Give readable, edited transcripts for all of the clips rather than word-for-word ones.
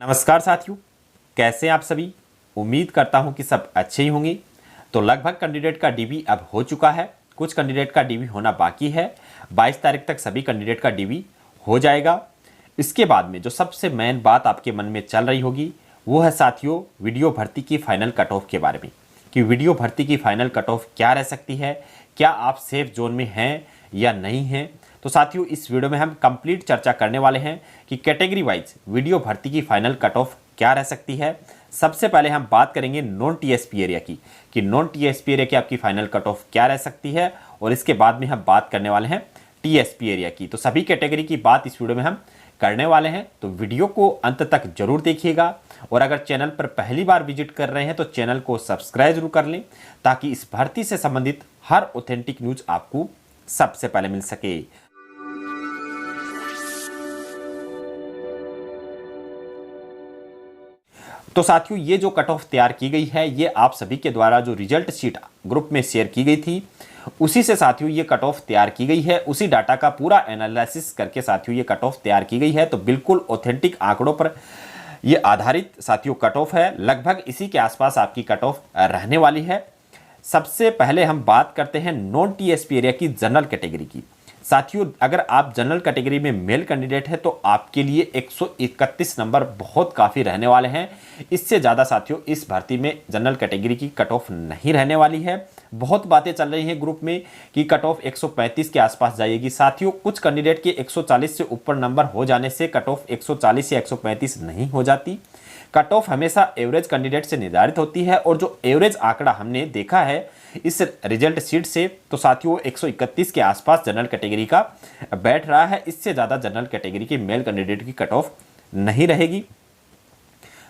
नमस्कार साथियों, कैसे हैं आप सभी। उम्मीद करता हूं कि सब अच्छे ही होंगे। तो लगभग कैंडिडेट का डीबी अब हो चुका है, कुछ कैंडिडेट का डीबी होना बाकी है। 22 तारीख तक सभी कैंडिडेट का डीबी हो जाएगा। इसके बाद में जो सबसे मेन बात आपके मन में चल रही होगी वो है साथियों वीडियो भर्ती की फाइनल कट ऑफ के बारे में, कि वीडियो भर्ती की फाइनल कट ऑफ क्या रह सकती है, क्या आप सेफ जोन में हैं या नहीं हैं। तो साथियों इस वीडियो में हम कंप्लीट चर्चा करने वाले हैं कि कैटेगरी वाइज वीडियो भर्ती की फाइनल कट ऑफ क्या रह सकती है। सबसे पहले हम बात करेंगे नॉन टीएसपी एरिया की, कि नॉन टीएसपी एरिया की आपकी फाइनल कट ऑफ क्या रह सकती है, और इसके बाद में हम बात करने वाले हैं टीएसपी एरिया की। तो सभी कैटेगरी की बात इस वीडियो में हम करने वाले हैं, तो वीडियो को अंत तक जरूर देखिएगा। और अगर चैनल पर पहली बार विजिट कर रहे हैं तो चैनल को सब्सक्राइब जरूर कर लें, ताकि इस भर्ती से संबंधित हर ऑथेंटिक न्यूज आपको सबसे पहले मिल सके। तो साथियों ये जो कट ऑफ तैयार की गई है ये आप सभी के द्वारा जो रिजल्ट शीट ग्रुप में शेयर की गई थी उसी से साथियों ये कट ऑफ तैयार की गई है। उसी डाटा का पूरा एनालिसिस करके साथियों ये कट ऑफ तैयार की गई है। तो बिल्कुल ऑथेंटिक आंकड़ों पर ये आधारित साथियों कट ऑफ है। लगभग इसी के आसपास आपकी कट ऑफ रहने वाली है। सबसे पहले हम बात करते हैं नॉन टीएसपी एरिया की जनरल कैटेगरी की। साथियों अगर आप जनरल कैटेगरी में मेल कैंडिडेट है तो आपके लिए 131 नंबर बहुत काफ़ी रहने वाले हैं। इससे ज़्यादा साथियों इस भर्ती में जनरल कैटेगरी की कट ऑफ नहीं रहने वाली है। बहुत बातें चल रही हैं ग्रुप में कि कट ऑफ 135 के आसपास जाएगी। साथियों कुछ कैंडिडेट के 140 से ऊपर नंबर हो जाने से कट ऑफ 140 या 135 नहीं हो जाती। कट ऑफ हमेशा एवरेज कैंडिडेट से निर्धारित होती है, और जो एवरेज आंकड़ा हमने देखा है इस रिजल्ट शीट से तो साथियों 131 के आसपास जनरल कैटेगरी का बैठ रहा है। इससे ज़्यादा जनरल कैटेगरी के मेल कैंडिडेट की कट ऑफ नहीं रहेगी।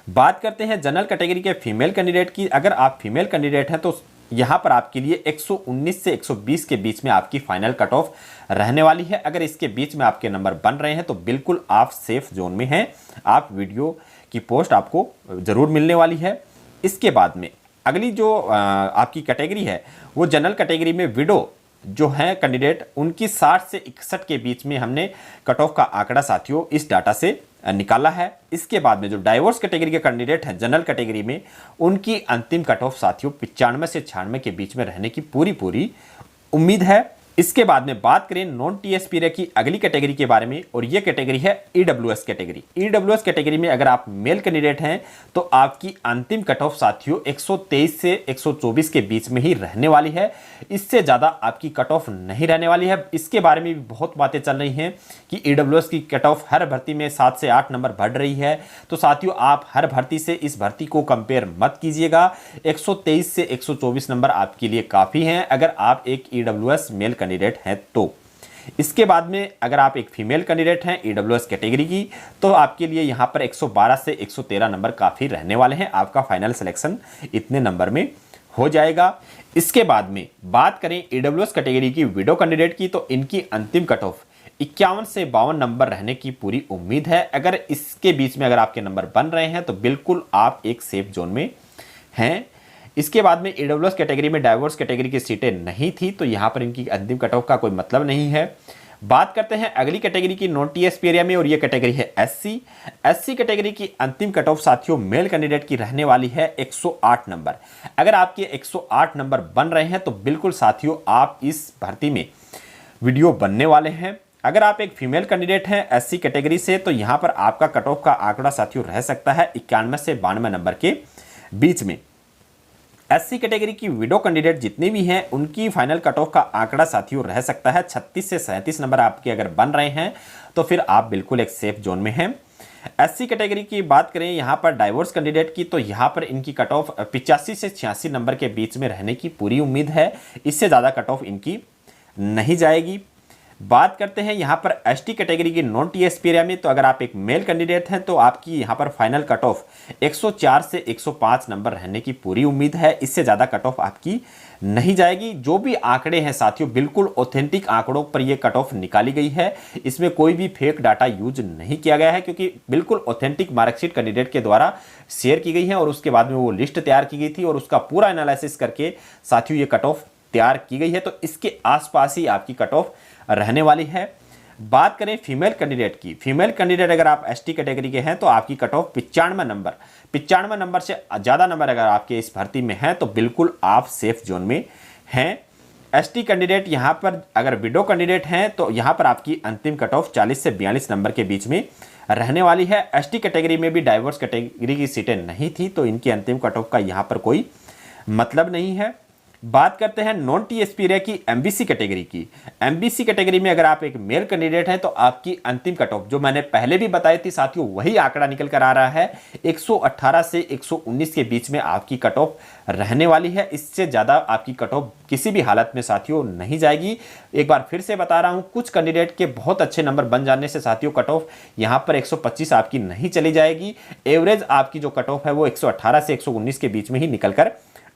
बात करते हैं जनरल कैटेगरी के फीमेल कैंडिडेट की। अगर आप फीमेल कैंडिडेट हैं तो यहाँ पर आपके लिए 119 से 120 के बीच में आपकी फाइनल कट ऑफ रहने वाली है। अगर इसके बीच में आपके नंबर बन रहे हैं तो बिल्कुल आप सेफ जोन में हैं। आप वीडियो की पोस्ट आपको जरूर मिलने वाली है। इसके बाद में अगली जो आपकी कैटेगरी है वो जनरल कैटेगरी में विडो जो है कैंडिडेट उनकी 60 से 61 के बीच में हमने कट ऑफ का आंकड़ा साथियों इस डाटा से निकाला है। इसके बाद में जो डाइवोर्स कैटेगरी के कैंडिडेट हैं जनरल कैटेगरी में उनकी अंतिम कट ऑफ साथियों 95 से 96 के बीच में रहने की पूरी उम्मीद है। इसके बाद में बात करें नॉन टीएसपी एरिया की अगली कैटेगरी के बारे में, और ये कैटेगरी है ईडब्ल्यूएस कैटेगरी। ईडब्ल्यूएस कैटेगरी में अगर आप मेल कैंडिडेट हैं तो आपकी अंतिम कट ऑफ साथियों 123 से 124 के बीच में ही रहने वाली है। इससे ज़्यादा आपकी कट ऑफ नहीं रहने वाली है। इसके बारे में भी बहुत बातें चल रही हैं कि ईडब्ल्यूएस की कट ऑफ हर भर्ती में 7 से 8 नंबर बढ़ रही है। तो साथियों आप हर भर्ती से इस भर्ती को कंपेयर मत कीजिएगा। 123 से 124 नंबर आपके लिए काफ़ी हैं अगर आप एक ईडब्ल्यूएस मेल कैंडिडेट हैं तो। इसके बाद में अगर आप एक फीमेल कैंडिडेट हैं ईडब्ल्यूएस कैटेगरी की तो आपके लिए यहां पर 112 से 113 नंबर काफ़ी रहने वाले हैं। आपका फाइनल सिलेक्शन इतने नंबर में हो जाएगा। इसके बाद में बात करें ईडब्ल्यूएस कैटेगरी की विडो कैंडिडेट की तो इनकी अंतिम कट ऑफ 51 से 52 नंबर रहने की पूरी उम्मीद है। अगर इसके बीच में अगर आपके नंबर बन रहे हैं तो बिल्कुल आप एक सेफ जोन में हैं। इसके बाद में ईडब्ल्यूएस कैटेगरी में डाइवोर्स कैटेगरी की सीटें नहीं थी तो यहाँ पर इनकी अंतिम कट ऑफ का कोई मतलब नहीं है। बात करते हैं अगली कैटेगरी की नॉन टीएसपी एरिया में, और ये कैटेगरी है एससी कैटेगरी की अंतिम कट ऑफ साथियों मेल कैंडिडेट की रहने वाली है 108 नंबर। अगर आपके 108 नंबर बन रहे हैं तो बिल्कुल साथियों आप इस भर्ती में वीडियो बनने वाले हैं। अगर आप एक फीमेल कैंडिडेट हैं एससी कैटेगरी से तो यहाँ पर आपका कट ऑफ का आंकड़ा साथियों रह सकता है 91 से 92 नंबर के बीच में। एससी कैटेगरी की विडो कैंडिडेट जितने भी हैं उनकी फाइनल कट ऑफ का आंकड़ा साथियों रह सकता है 36 से 37 नंबर आपके अगर बन रहे हैं तो फिर आप बिल्कुल एक सेफ जोन में हैं। एससी कैटेगरी की बात करें यहाँ पर डाइवोर्स कैंडिडेट की तो यहाँ पर इनकी कट ऑफ 85 से 86 नंबर के बीच में रहने की पूरी उम्मीद है। इससे ज़्यादा कट ऑफ इनकी नहीं जाएगी। बात करते हैं यहाँ पर एसटी कैटेगरी की नॉन टीएसपी एरिया में, तो अगर आप एक मेल कैंडिडेट हैं तो आपकी यहाँ पर फाइनल कट ऑफ 104 से 105 नंबर रहने की पूरी उम्मीद है। इससे ज़्यादा कट ऑफ आपकी नहीं जाएगी। जो भी आंकड़े हैं साथियों बिल्कुल ऑथेंटिक आंकड़ों पर ये कट ऑफ निकाली गई है। इसमें कोई भी फेक डाटा यूज नहीं किया गया है, क्योंकि बिल्कुल ऑथेंटिक मार्कशीट कैंडिडेट के द्वारा शेयर की गई है और उसके बाद में वो लिस्ट तैयार की गई थी और उसका पूरा एनालिसिस करके साथियों ये कट ऑफ तैयार की गई है। तो इसके आसपास ही आपकी कट ऑफ रहने वाली है। बात करें फीमेल कैंडिडेट की, फीमेल कैंडिडेट अगर आप एसटी कैटेगरी के हैं तो आपकी कट ऑफ 95 नंबर से ज़्यादा नंबर अगर आपके इस भर्ती में हैं तो बिल्कुल आप सेफ जोन में हैं। एसटी कैंडिडेट यहाँ पर अगर विडो कैंडिडेट हैं तो यहाँ पर आपकी अंतिम कट ऑफ 40 से 42 नंबर के बीच में रहने वाली है। एसटी कैटेगरी में भी डाइवर्स कैटेगरी की सीटें नहीं थी तो इनकी अंतिम कट ऑफ का यहाँ पर कोई मतलब नहीं है। बात करते हैं नॉन टीएसपी एरिया की एमबीसी कैटेगरी की। एमबीसी कैटेगरी में अगर आप एक मेल कैंडिडेट हैं तो आपकी अंतिम कट ऑफ जो मैंने पहले भी बताई थी साथियों वही आंकड़ा निकल कर आ रहा है, 118 से 119 के बीच में आपकी कट ऑफ रहने वाली है। इससे ज़्यादा आपकी कट ऑफ किसी भी हालत में साथियों नहीं जाएगी। एक बार फिर से बता रहा हूं, कुछ कैंडिडेट के बहुत अच्छे नंबर बन जाने से साथियों कट ऑफ यहां पर 125 आपकी नहीं चली जाएगी। एवरेज आपकी जो कट ऑफ है वो 118 से 119 के बीच में ही निकल कर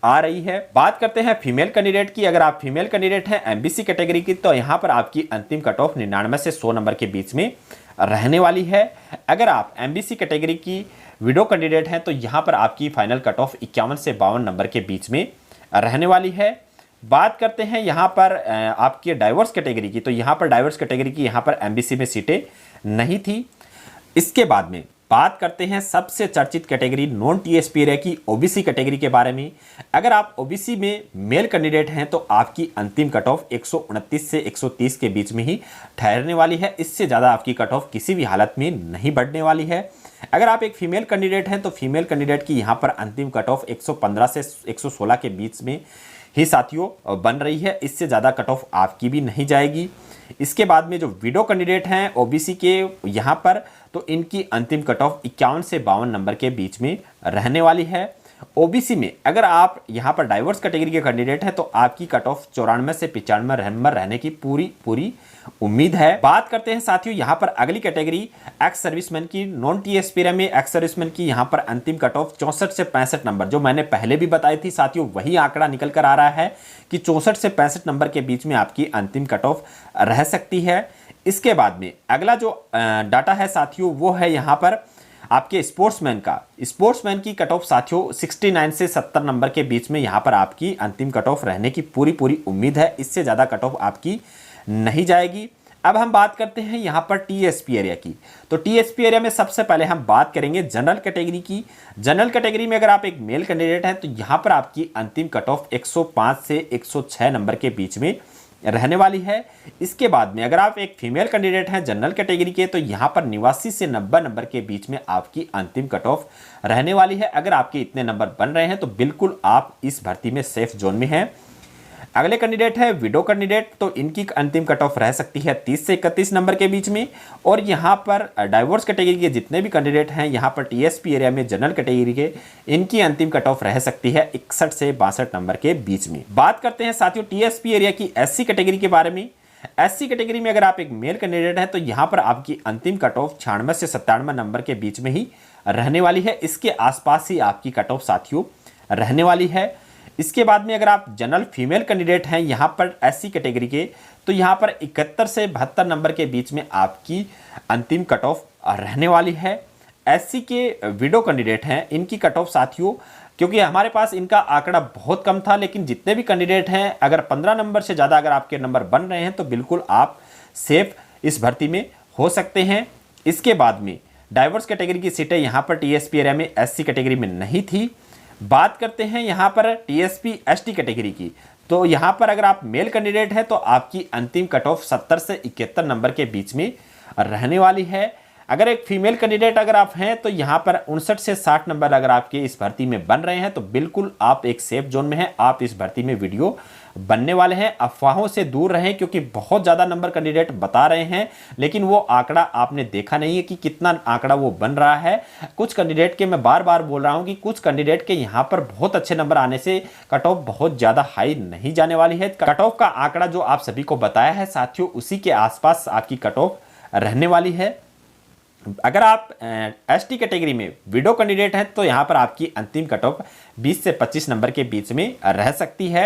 आ रही है। बात करते हैं फीमेल कैंडिडेट की। अगर आप फीमेल कैंडिडेट हैं एमबीसी कैटेगरी की तो यहां पर आपकी अंतिम कट ऑफ 99 से 100 नंबर के बीच में रहने वाली है। अगर आप एमबीसी कैटेगरी की विडो कैंडिडेट हैं तो यहां पर आपकी फाइनल कट ऑफ 51 से 52 नंबर के बीच में रहने वाली है। बात करते हैं यहां पर आपकी डाइवर्स कैटेगरी की, तो यहां पर डाइवर्स कैटेगरी की यहां पर एमबीसी में सीटें नहीं थी। इसके बाद में बात करते हैं सबसे चर्चित कैटेगरी नॉन टीएसपी एरिया की ओबीसी कैटेगरी के बारे में। अगर आप ओबीसी में मेल कैंडिडेट हैं तो आपकी अंतिम कट ऑफ 129 से 130 के बीच में ही ठहरने वाली है। इससे ज़्यादा आपकी कट ऑफ किसी भी हालत में नहीं बढ़ने वाली है। अगर आप एक फीमेल कैंडिडेट हैं तो फीमेल कैंडिडेट की यहाँ पर अंतिम कट ऑफ 115 से 116 के बीच में ही साथियों बन रही है। इससे ज़्यादा कट ऑफ आपकी भी नहीं जाएगी। इसके बाद में जो विडो कैंडिडेट हैं ओबीसी के यहाँ पर तो इनकी अंतिम कट ऑफ 51 से 52 नंबर के बीच में रहने वाली है। ओबीसी में अगर आप यहाँ पर डाइवर्स कैटेगरी के कैंडिडेट हैं तो आपकी कट ऑफ 94 से 95 नंबर रहने की पूरी उम्मीद है। बात करते हैं साथियों यहाँ पर अगली कैटेगरी एक्स सर्विसमैन की। नॉन टीएसपी में एक्स सर्विसमैन की यहाँ पर अंतिम कट ऑफ 64 से 65 नंबर, जो मैंने पहले भी बताई थी साथियों वही आंकड़ा निकल कर आ रहा है कि 64 से 65 नंबर के बीच में आपकी अंतिम कट ऑफ रह सकती है। इसके बाद में अगला जो डाटा है साथियों वो है यहाँ पर आपके स्पोर्ट्समैन की कट ऑफ साथियों 69 से 70 नंबर के बीच में यहाँ पर आपकी अंतिम कट ऑफ रहने की पूरी उम्मीद है। इससे ज़्यादा कट ऑफ आपकी नहीं जाएगी। अब हम बात करते हैं यहाँ पर टीएसपी एरिया की। तो टीएसपी एरिया में सबसे पहले हम बात करेंगे जनरल कैटेगरी की। जनरल कैटेगरी में अगर आप एक मेल कैंडिडेट हैं तो यहाँ पर आपकी अंतिम कट ऑफ 105 से 106 नंबर के बीच में रहने वाली है। इसके बाद में अगर आप एक फीमेल कैंडिडेट हैं जनरल कैटेगरी के तो यहाँ पर 89 से 90 नंबर के बीच में आपकी अंतिम कट ऑफ रहने वाली है। अगर आपके इतने नंबर बन रहे हैं तो बिल्कुल आप इस भर्ती में सेफ जोन में हैं। अगले कैंडिडेट है विडो कैंडिडेट, तो इनकी अंतिम कट ऑफ रह सकती है 30 से 31 नंबर के बीच में। और यहाँ पर डाइवोर्स कैटेगरी के जितने भी कैंडिडेट हैं यहाँ पर टीएसपी एरिया में जनरल कैटेगरी के, इनकी अंतिम कट ऑफ रह सकती है 61 से 62 नंबर के बीच में। बात करते हैं साथियों टीएसपी एरिया की एससी कैटेगरी के बारे में। एससी कैटेगरी में अगर आप एक मेल कैंडिडेट हैं तो यहाँ पर आपकी अंतिम कट ऑफ 96 से 97 नंबर के बीच में ही रहने वाली है। इसके आसपास ही आपकी कट ऑफ साथियों रहने वाली है। इसके बाद में अगर आप जनरल फीमेल कैंडिडेट हैं यहाँ पर एससी कैटेगरी के, तो यहाँ पर 71 से 72 नंबर के बीच में आपकी अंतिम कट ऑफ रहने वाली है। एससी के विडो कैंडिडेट हैं, इनकी कट ऑफ साथियों, क्योंकि हमारे पास इनका आंकड़ा बहुत कम था, लेकिन जितने भी कैंडिडेट हैं अगर 15 नंबर से ज़्यादा अगर आपके नंबर बन रहे हैं तो बिल्कुल आप सेफ इस भर्ती में हो सकते हैं। इसके बाद में डाइवर्स कैटेगरी की सीटें यहाँ पर टीएसपी एरिया में एससी कैटेगरी में नहीं थी। बात करते हैं यहाँ पर टीएसपी एसटी कैटेगरी की, तो यहाँ पर अगर आप मेल कैंडिडेट हैं तो आपकी अंतिम कट ऑफ 70 से 71 नंबर के बीच में रहने वाली है। अगर एक फीमेल कैंडिडेट अगर आप हैं तो यहाँ पर 59 से 60 नंबर अगर आपके इस भर्ती में बन रहे हैं तो बिल्कुल आप एक सेफ जोन में हैं। आप इस भर्ती में वीडियो बनने वाले हैं। अफवाहों से दूर रहें, क्योंकि बहुत ज़्यादा नंबर कैंडिडेट बता रहे हैं लेकिन वो आंकड़ा आपने देखा नहीं है कि कितना आंकड़ा वो बन रहा है। कुछ कैंडिडेट के मैं बार बार बोल रहा हूँ कि कुछ कैंडिडेट के यहाँ पर बहुत अच्छे नंबर आने से कट ऑफ बहुत ज़्यादा हाई नहीं जाने वाली है। कट ऑफ का आंकड़ा जो आप सभी को बताया है साथियों, उसी के आसपास आपकी कट ऑफ रहने वाली है। अगर आप एसटी कैटेगरी में विडो कैंडिडेट हैं तो यहाँ पर आपकी अंतिम कट ऑफ 20 से 25 नंबर के बीच में रह सकती है।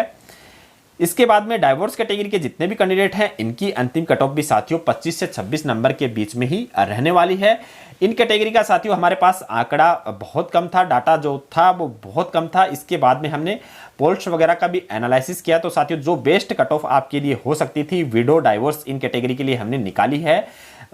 इसके बाद में डाइवोर्स कैटेगरी के जितने भी कैंडिडेट हैं इनकी अंतिम कट ऑफ भी साथियों 25 से 26 नंबर के बीच में ही रहने वाली है। इन कैटेगरी का साथियों हमारे पास आंकड़ा बहुत कम था, डाटा जो था वो बहुत कम था। इसके बाद में हमने पोल्स वगैरह का भी एनालिसिस किया तो साथियों जो बेस्ट कट ऑफ आपके लिए हो सकती थी विडो डाइवोर्स इन कैटेगरी के लिए हमने निकाली है।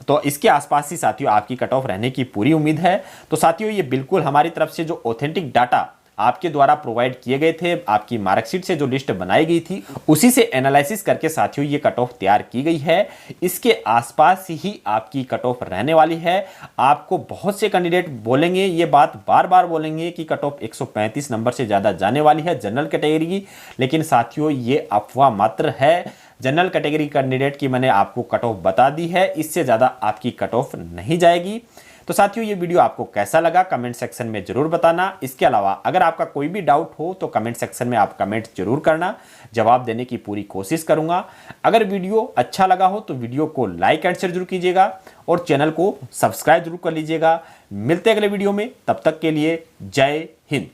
तो इसके आसपास ही साथियों आपकी कट ऑफ रहने की पूरी उम्मीद है। तो साथियों ये बिल्कुल हमारी तरफ से जो ऑथेंटिक डाटा आपके द्वारा प्रोवाइड किए गए थे, आपकी मार्कशीट से जो लिस्ट बनाई गई थी उसी से एनालिसिस करके साथियों ये कट ऑफ तैयार की गई है। इसके आसपास ही आपकी कट ऑफ रहने वाली है। आपको बहुत से कैंडिडेट बोलेंगे, ये बात बार बार बोलेंगे कि कट ऑफ 135 नंबर से ज्यादा जाने वाली है जनरल कैटेगरी की, लेकिन साथियों ये अफवाह मात्र है। जनरल कैटेगरी कैंडिडेट की मैंने आपको कट ऑफ बता दी है, इससे ज्यादा आपकी कट ऑफ नहीं जाएगी। तो साथियों ये वीडियो आपको कैसा लगा कमेंट सेक्शन में जरूर बताना। इसके अलावा अगर आपका कोई भी डाउट हो तो कमेंट सेक्शन में आप कमेंट जरूर करना, जवाब देने की पूरी कोशिश करूंगा। अगर वीडियो अच्छा लगा हो तो वीडियो को लाइक एंड शेयर जरूर कीजिएगा और चैनल को सब्सक्राइब जरूर कर लीजिएगा। मिलते हैं अगले वीडियो में, तब तक के लिए जय हिंद।